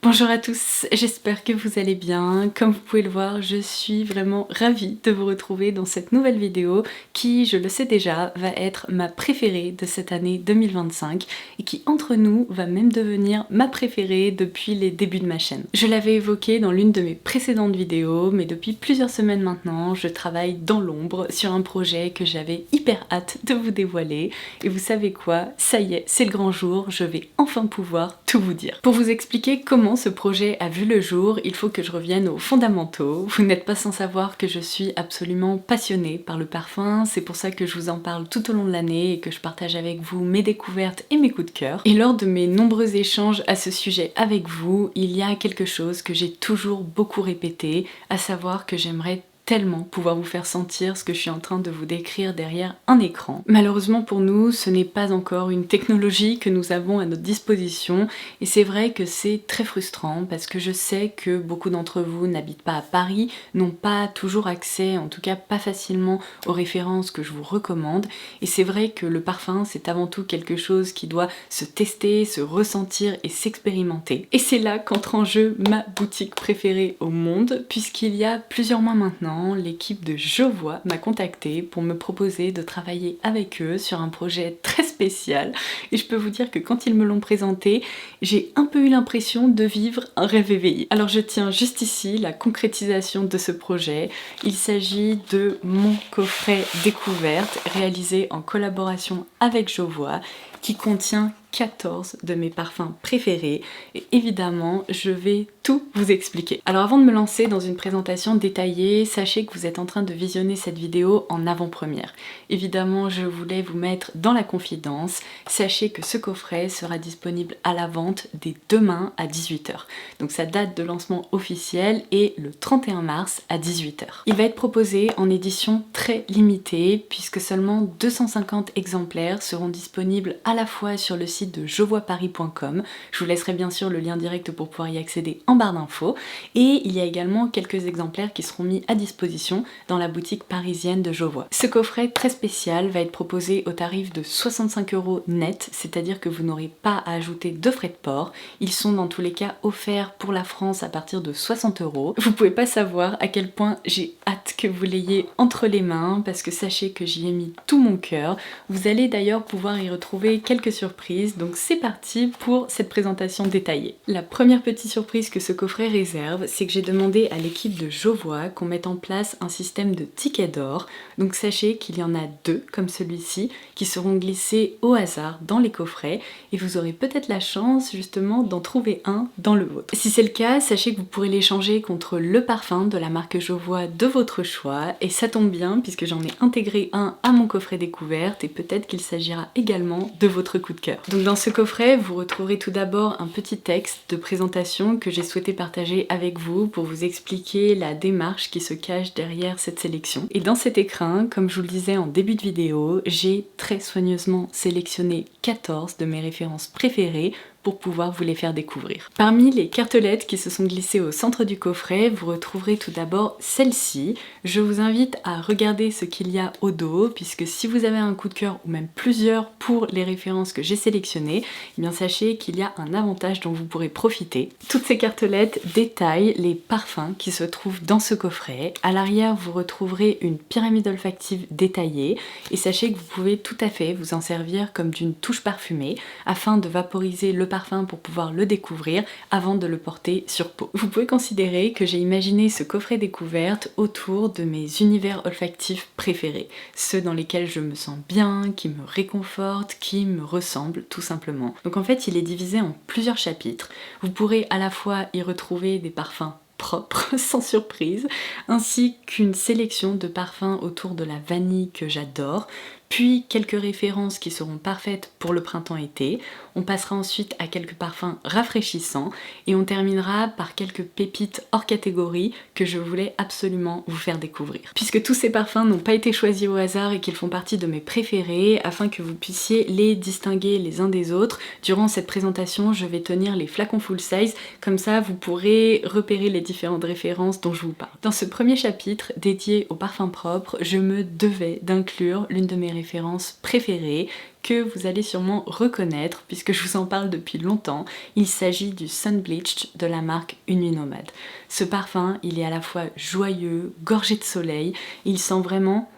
Bonjour à tous, j'espère que vous allez bien. Comme vous pouvez le voir, je suis vraiment ravie de vous retrouver dans cette nouvelle vidéo qui, je le sais déjà, va être ma préférée de cette année 2025 et qui, entre nous, va même devenir ma préférée depuis les débuts de ma chaîne. Je l'avais évoqué dans l'une de mes précédentes vidéos, mais depuis plusieurs semaines maintenant, je travaille dans l'ombre sur un projet que j'avais hyper hâte de vous dévoiler. Et vous savez quoi? Ça y est, c'est le grand jour, je vais enfin pouvoir tout vous dire. Pour vous expliquer comment ce projet a vu le jour, il faut que je revienne aux fondamentaux. Vous n'êtes pas sans savoir que je suis absolument passionnée par le parfum, c'est pour ça que je vous en parle tout au long de l'année et que je partage avec vous mes découvertes et mes coups de cœur. Et lors de mes nombreux échanges à ce sujet avec vous, il y a quelque chose que j'ai toujours beaucoup répété, à savoir que j'aimerais tellement pouvoir vous faire sentir ce que je suis en train de vous décrire derrière un écran. Malheureusement pour nous, ce n'est pas encore une technologie que nous avons à notre disposition et c'est vrai que c'est très frustrant parce que je sais que beaucoup d'entre vous n'habitent pas à Paris, n'ont pas toujours accès, en tout cas pas facilement, aux références que je vous recommande et c'est vrai que le parfum c'est avant tout quelque chose qui doit se tester, se ressentir et s'expérimenter. Et c'est là qu'entre en jeu ma boutique préférée au monde puisqu'il y a plusieurs mois maintenant, l'équipe de Jovois m'a contacté pour me proposer de travailler avec eux sur un projet très spécial et je peux vous dire que quand ils me l'ont présenté, j'ai un peu eu l'impression de vivre un rêve éveillé. Alors je tiens juste ici la concrétisation de ce projet. Il s'agit de mon coffret découverte réalisé en collaboration avec Jovois qui contient 14 de mes parfums préférés et évidemment je vais tout vous expliquer. Alors avant de me lancer dans une présentation détaillée, sachez que vous êtes en train de visionner cette vidéo en avant-première. Évidemment je voulais vous mettre dans la confidence, sachez que ce coffret sera disponible à la vente dès demain à 18 h. Donc sa date de lancement officielle est le 31 mars à 18 h. Il va être proposé en édition très limitée puisque seulement 250 exemplaires seront disponibles à la fois sur le site de jovoisparis.com. Je vous laisserai bien sûr le lien direct pour pouvoir y accéder en barre d'infos. Et il y a également quelques exemplaires qui seront mis à disposition dans la boutique parisienne de Jovois. Ce coffret très spécial va être proposé au tarif de 65 € net, c'est-à-dire que vous n'aurez pas à ajouter de frais de port. Ils sont dans tous les cas offerts pour la France à partir de 60 €. Vous pouvez pas savoir à quel point j'ai hâte que vous l'ayez entre les mains parce que sachez que j'y ai mis tout mon cœur. Vous allez d'ailleurs pouvoir y retrouver quelques surprises, donc c'est parti pour cette présentation détaillée. La première petite surprise que ce coffret réserve, c'est que j'ai demandé à l'équipe de Jovois qu'on mette en place un système de tickets d'or. Donc sachez qu'il y en a 2 comme celui-ci qui seront glissés au hasard dans les coffrets et vous aurez peut-être la chance justement d'en trouver un dans le vôtre. Si c'est le cas, sachez que vous pourrez l'échanger contre le parfum de la marque Jovois de votre choix et ça tombe bien puisque j'en ai intégré un à mon coffret découverte et peut-être qu'il s'agira également de votre coup de cœur. Donc dans ce coffret, vous retrouverez tout d'abord un petit texte de présentation que j'ai souhaité partager avec vous pour vous expliquer la démarche qui se cache derrière cette sélection. Et dans cet écrin, comme je vous le disais en début de vidéo, j'ai très soigneusement sélectionné 14 de mes références préférées pour pouvoir vous les faire découvrir. Parmi les cartelettes qui se sont glissées au centre du coffret, vous retrouverez tout d'abord celle-ci. Je vous invite à regarder ce qu'il y a au dos, puisque si vous avez un coup de cœur ou même plusieurs pour les références que j'ai sélectionnées, eh bien sachez qu'il y a un avantage dont vous pourrez profiter. Toutes ces cartelettes détaillent les parfums qui se trouvent dans ce coffret. À l'arrière, vous retrouverez une pyramide olfactive détaillée et sachez que vous pouvez tout à fait vous en servir comme d'une touche parfumée afin de vaporiser le parfum pour pouvoir le découvrir avant de le porter sur peau. Vous pouvez considérer que j'ai imaginé ce coffret découverte autour de mes univers olfactifs préférés, ceux dans lesquels je me sens bien, qui me réconfortent, qui me ressemblent tout simplement. Donc en fait il est divisé en plusieurs chapitres. Vous pourrez à la fois y retrouver des parfums propre, sans surprise, ainsi qu'une sélection de parfums autour de la vanille que j'adore, puis quelques références qui seront parfaites pour le printemps-été. On passera ensuite à quelques parfums rafraîchissants et on terminera par quelques pépites hors catégorie que je voulais absolument vous faire découvrir. Puisque tous ces parfums n'ont pas été choisis au hasard et qu'ils font partie de mes préférés, afin que vous puissiez les distinguer les uns des autres, durant cette présentation je vais tenir les flacons full size, comme ça vous pourrez repérer les différentes références dont je vous parle. Dans ce premier chapitre dédié aux parfums propres, je me devais d'inclure l'une de mes références préférées que vous allez sûrement reconnaître puisque je vous en parle depuis longtemps. Il s'agit du Sun Bleached de la marque Une Nuit Nomade. Ce parfum, il est à la fois joyeux, gorgé de soleil, il sent vraiment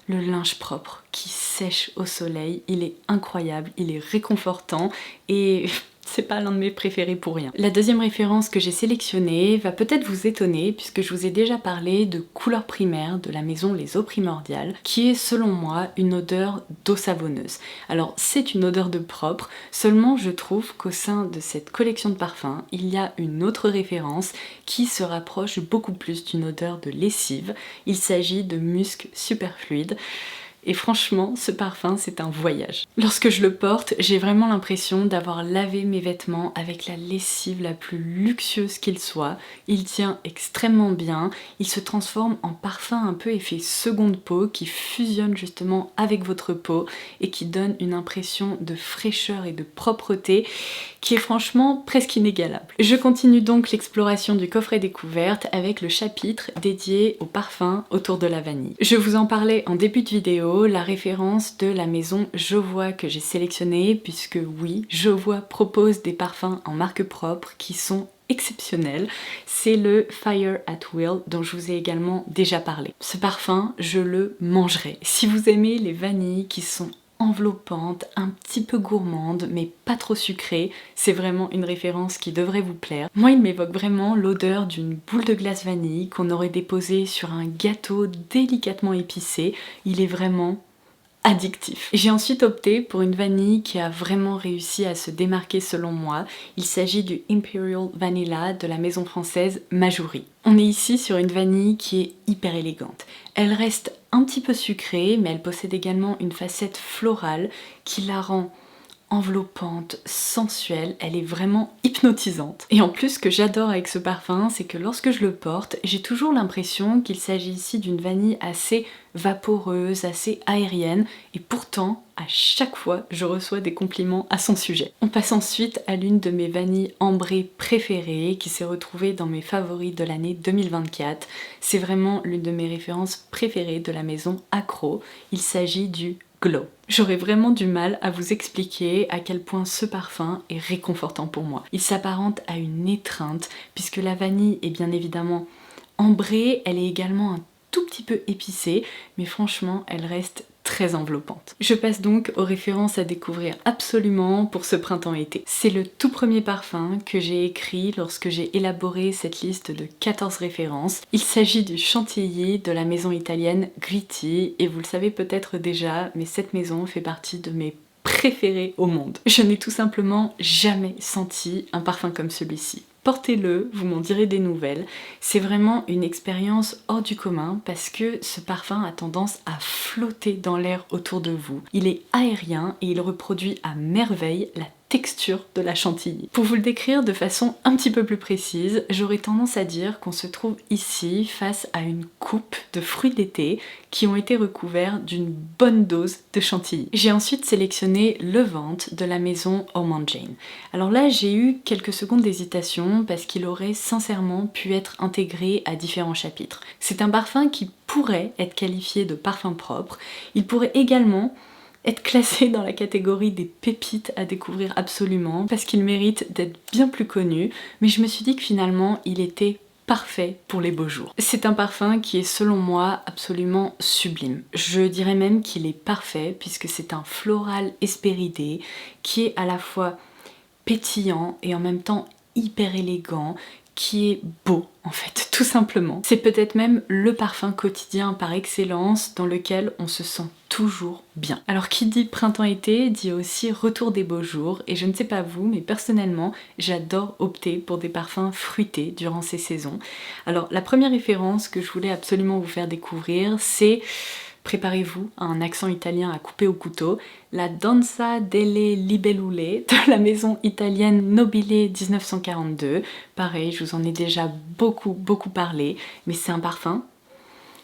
le linge propre qui sèche au soleil. Il est incroyable, il est réconfortant et c'est pas l'un de mes préférés pour rien. La deuxième référence que j'ai sélectionnée va peut-être vous étonner puisque je vous ai déjà parlé de Couleur Primaire de la maison Les Eaux Primordiales qui est selon moi une odeur d'eau savonneuse. Alors c'est une odeur de propre, seulement je trouve qu'au sein de cette collection de parfums il y a une autre référence qui se rapproche beaucoup plus d'une odeur de lessive. Il s'agit de musc superfluide. Et franchement, ce parfum, c'est un voyage. Lorsque je le porte, j'ai vraiment l'impression d'avoir lavé mes vêtements avec la lessive la plus luxueuse qu'il soit. Il tient extrêmement bien, il se transforme en parfum un peu effet seconde peau qui fusionne justement avec votre peau et qui donne une impression de fraîcheur et de propreté qui est franchement presque inégalable. Je continue donc l'exploration du coffret découverte avec le chapitre dédié aux parfums autour de la vanille. Je vous en parlais en début de vidéo, la référence de la maison Jovois que j'ai sélectionnée, puisque oui, Jovois propose des parfums en marque propre qui sont exceptionnel, c'est le Fire at Will dont je vous ai également déjà parlé. Ce parfum, je le mangerai. Si vous aimez les vanilles qui sont enveloppante, un petit peu gourmande, mais pas trop sucrée. C'est vraiment une référence qui devrait vous plaire. Moi, il m'évoque vraiment l'odeur d'une boule de glace vanille qu'on aurait déposée sur un gâteau délicatement épicé. Il est vraiment addictif. J'ai ensuite opté pour une vanille qui a vraiment réussi à se démarquer selon moi. Il s'agit du Imperial Vanilla de la maison française Majuri. On est ici sur une vanille qui est hyper élégante. Elle reste un petit peu sucrée, mais elle possède également une facette florale qui la rend enveloppante, sensuelle, elle est vraiment hypnotisante. Et en plus, ce que j'adore avec ce parfum, c'est que lorsque je le porte, j'ai toujours l'impression qu'il s'agit ici d'une vanille assez vaporeuse, assez aérienne, et pourtant, à chaque fois, je reçois des compliments à son sujet. On passe ensuite à l'une de mes vanilles ambrées préférées, qui s'est retrouvée dans mes favoris de l'année 2024. C'est vraiment l'une de mes références préférées de la maison Accro. Il s'agit du Glow. J'aurais vraiment du mal à vous expliquer à quel point ce parfum est réconfortant pour moi. Il s'apparente à une étreinte puisque la vanille est bien évidemment ambrée, elle est également un tout petit peu épicée, mais franchement elle reste très enveloppante. Je passe donc aux références à découvrir absolument pour ce printemps-été. C'est le tout premier parfum que j'ai écrit lorsque j'ai élaboré cette liste de 14 références. Il s'agit du Chantilly de la maison italienne Gritti et vous le savez peut-être déjà, mais cette maison fait partie de mes préférés au monde. Je n'ai tout simplement jamais senti un parfum comme celui-ci. Portez-le, vous m'en direz des nouvelles. C'est vraiment une expérience hors du commun parce que ce parfum a tendance à flotter dans l'air autour de vous. Il est aérien et il reproduit à merveille la texture de la chantilly. Pour vous le décrire de façon un petit peu plus précise, j'aurais tendance à dire qu'on se trouve ici face à une coupe de fruits d'été qui ont été recouverts d'une bonne dose de chantilly. J'ai ensuite sélectionné le Vente de la maison Ormond Jane. Alors là, j'ai eu quelques secondes d'hésitation parce qu'il aurait sincèrement pu être intégré à différents chapitres. C'est un parfum qui pourrait être qualifié de parfum propre. Il pourrait également être classé dans la catégorie des pépites à découvrir absolument parce qu'il mérite d'être bien plus connu, mais je me suis dit que finalement il était parfait pour les beaux jours. C'est un parfum qui est selon moi absolument sublime. Je dirais même qu'il est parfait puisque c'est un floral hespéridé qui est à la fois pétillant et en même temps hyper élégant, qui est beau en fait, tout simplement. C'est peut-être même le parfum quotidien par excellence dans lequel on se sent toujours bien. Alors qui dit printemps-été dit aussi retour des beaux jours et je ne sais pas vous mais personnellement j'adore opter pour des parfums fruités durant ces saisons. Alors la première référence que je voulais absolument vous faire découvrir c'est, préparez-vous à un accent italien à couper au couteau, la Danza delle Libellule de la maison italienne Nobile 1942. Pareil, je vous en ai déjà beaucoup parlé, mais c'est un parfum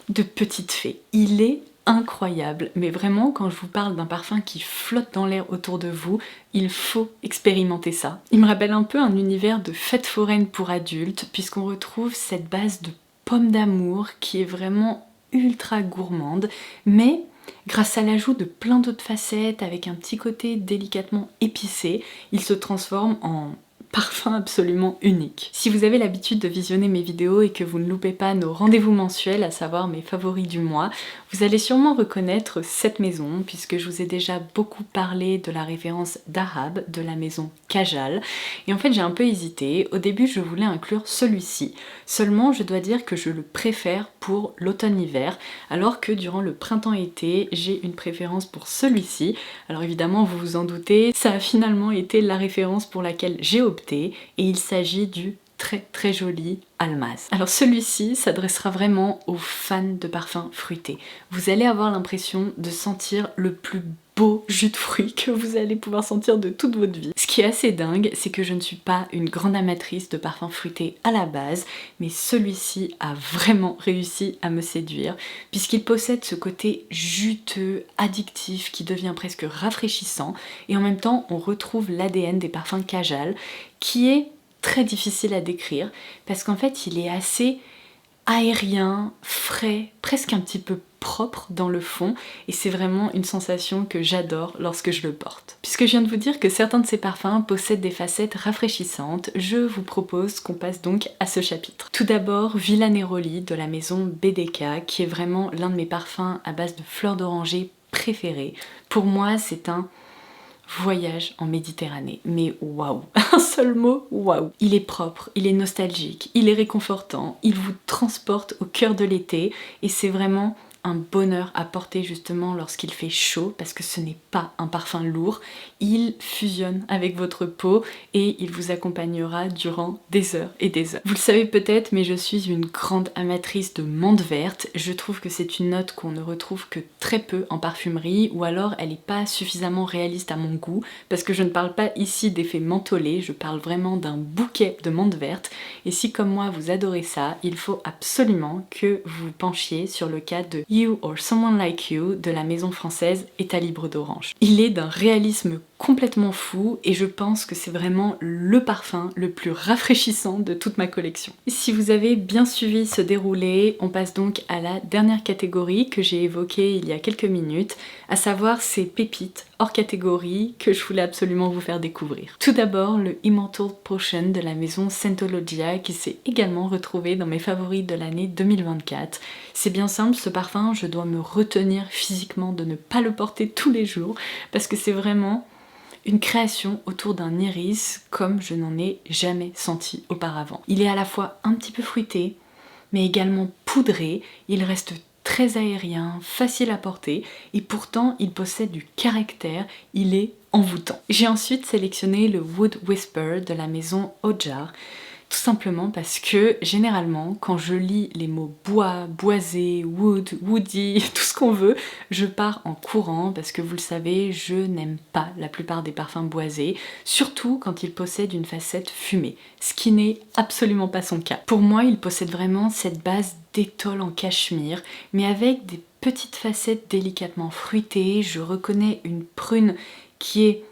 de petite fée. Il est incroyable, mais vraiment quand je vous parle d'un parfum qui flotte dans l'air autour de vous, il faut expérimenter ça. Il me rappelle un peu un univers de fête foraine pour adultes, puisqu'on retrouve cette base de pomme d'amour qui est vraiment ultra gourmande, mais Grâce à l'ajout de plein d'autres facettes, avec un petit côté délicatement épicé, il se transforme en parfum absolument unique. Si vous avez l'habitude de visionner mes vidéos et que vous ne loupez pas nos rendez-vous mensuels, à savoir mes favoris du mois, vous allez sûrement reconnaître cette maison, puisque je vous ai déjà beaucoup parlé de la référence d'Arab, de la maison Kajal. Et en fait j'ai un peu hésité. Au début je voulais inclure celui-ci, seulement je dois dire que je le préfère pour l'automne-hiver, alors que durant le printemps-été j'ai une préférence pour celui-ci. Alors évidemment vous vous en doutez, ça a finalement été la référence pour laquelle j'ai opté, et il s'agit du très joli Almaz. Alors celui-ci s'adressera vraiment aux fans de parfums fruités. Vous allez avoir l'impression de sentir le plus beau jus de fruits que vous allez pouvoir sentir de toute votre vie. Ce qui est assez dingue, c'est que je ne suis pas une grande amatrice de parfums fruités à la base, mais celui-ci a vraiment réussi à me séduire, puisqu'il possède ce côté juteux, addictif, qui devient presque rafraîchissant, et en même temps on retrouve l'ADN des parfums Kajal, qui est très difficile à décrire, parce qu'en fait il est assez aérien, frais, presque un petit peu propre dans le fond, et c'est vraiment une sensation que j'adore lorsque je le porte. Puisque je viens de vous dire que certains de ces parfums possèdent des facettes rafraîchissantes, je vous propose qu'on passe donc à ce chapitre. Tout d'abord, Villa Neroli de la maison BDK, qui est vraiment l'un de mes parfums à base de fleurs d'oranger préférés. Pour moi, c'est un voyage en Méditerranée, mais waouh, un seul mot, waouh. Il est propre, il est nostalgique, il est réconfortant, il vous transporte au cœur de l'été, et c'est vraiment un bonheur à porter justement lorsqu'il fait chaud, parce que ce n'est pas un parfum lourd, il fusionne avec votre peau et il vous accompagnera durant des heures et des heures. Vous le savez peut-être, mais je suis une grande amatrice de menthe verte. Je trouve que c'est une note qu'on ne retrouve que très peu en parfumerie, ou alors elle n'est pas suffisamment réaliste à mon goût, parce que je ne parle pas ici d'effet mentholé, je parle vraiment d'un bouquet de menthe verte, et si comme moi vous adorez ça, il faut absolument que vous penchiez sur le cas de You or Someone Like You de la maison française État libre d'Orange. Il est d'un réalisme complètement fou et je pense que c'est vraiment le parfum le plus rafraîchissant de toute ma collection. Si vous avez bien suivi ce déroulé, on passe donc à la dernière catégorie que j'ai évoquée il y a quelques minutes, à savoir ces pépites hors catégorie que je voulais absolument vous faire découvrir. Tout d'abord, le Immortal Potion de la maison Scentologia, qui s'est également retrouvé dans mes favoris de l'année 2024. C'est bien simple, ce parfum, je dois me retenir physiquement de ne pas le porter tous les jours, parce que c'est vraiment une création autour d'un iris comme je n'en ai jamais senti auparavant. Il est à la fois un petit peu fruité, mais également poudré, il reste très aérien, facile à porter, et pourtant il possède du caractère, il est envoûtant. J'ai ensuite sélectionné le Wood Whisper de la maison Ojar, tout simplement parce que généralement quand je lis les mots bois, boisé, wood, woody, tout ce qu'on veut, je pars en courant parce que vous le savez, je n'aime pas la plupart des parfums boisés, surtout quand ils possèdent une facette fumée, ce qui n'est absolument pas son cas. Pour moi, il possède vraiment cette base d'étole en cachemire, mais avec des petites facettes délicatement fruitées. Je reconnais une prune qui est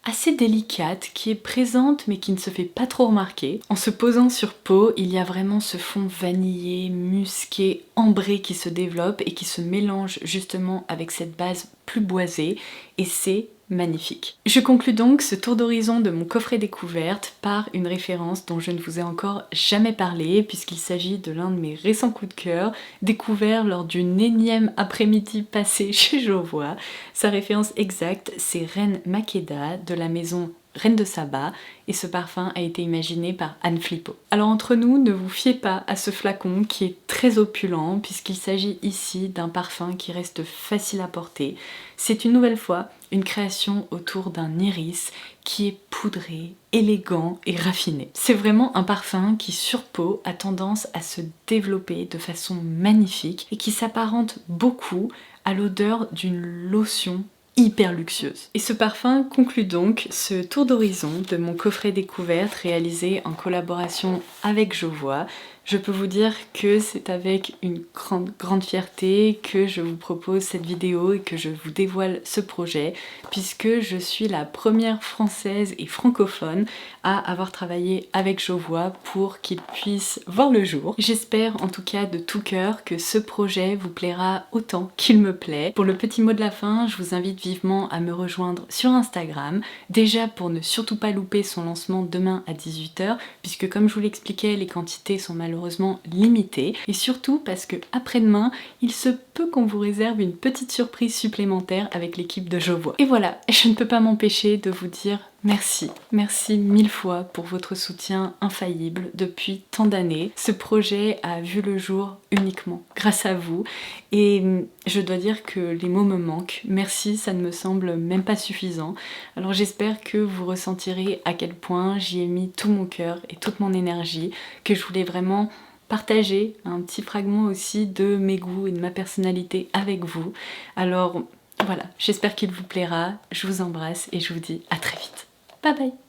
assez délicate, qui est présente mais qui ne se fait pas trop remarquer. En se posant sur peau, il y a vraiment ce fond vanillé, musqué, ambré qui se développe et qui se mélange justement avec cette base plus boisée, et c'est magnifique. Je conclus donc ce tour d'horizon de mon coffret découverte par une référence dont je ne vous ai encore jamais parlé, puisqu'il s'agit de l'un de mes récents coups de cœur, découvert lors d'une énième après-midi passée chez Jovois. Sa référence exacte, c'est Reine Makeda de la maison Reine de Saba, et ce parfum a été imaginé par Anne Flippo. Alors entre nous, ne vous fiez pas à ce flacon qui est très opulent, puisqu'il s'agit ici d'un parfum qui reste facile à porter. C'est une nouvelle fois une création autour d'un iris qui est poudré, élégant et raffiné. C'est vraiment un parfum qui sur peau a tendance à se développer de façon magnifique et qui s'apparente beaucoup à l'odeur d'une lotion hyper luxueuse. Et ce parfum conclut donc ce tour d'horizon de mon coffret découverte réalisé en collaboration avec Jovois. Je peux vous dire que c'est avec une grande fierté que je vous propose cette vidéo et que je vous dévoile ce projet, puisque je suis la première française et francophone à avoir travaillé avec Jovois pour qu'il puisse voir le jour. J'espère en tout cas de tout cœur que ce projet vous plaira autant qu'il me plaît. Pour le petit mot de la fin, je vous invite vivement à me rejoindre sur Instagram, déjà pour ne surtout pas louper son lancement demain à 18 h, puisque comme je vous l'expliquais, les quantités sont malheureusement limitées, et surtout parce que après-demain, il se peut qu'on vous réserve une petite surprise supplémentaire avec l'équipe de Jovois. Et voilà, je ne peux pas m'empêcher de vous dire merci. Merci mille fois pour votre soutien infaillible depuis tant d'années. Ce projet a vu le jour uniquement grâce à vous et je dois dire que les mots me manquent. Merci, ça ne me semble même pas suffisant. Alors j'espère que vous ressentirez à quel point j'y ai mis tout mon cœur et toute mon énergie, que je voulais vraiment partager un petit fragment aussi de mes goûts et de ma personnalité avec vous. Alors voilà, j'espère qu'il vous plaira, je vous embrasse et je vous dis à très vite. Bye bye!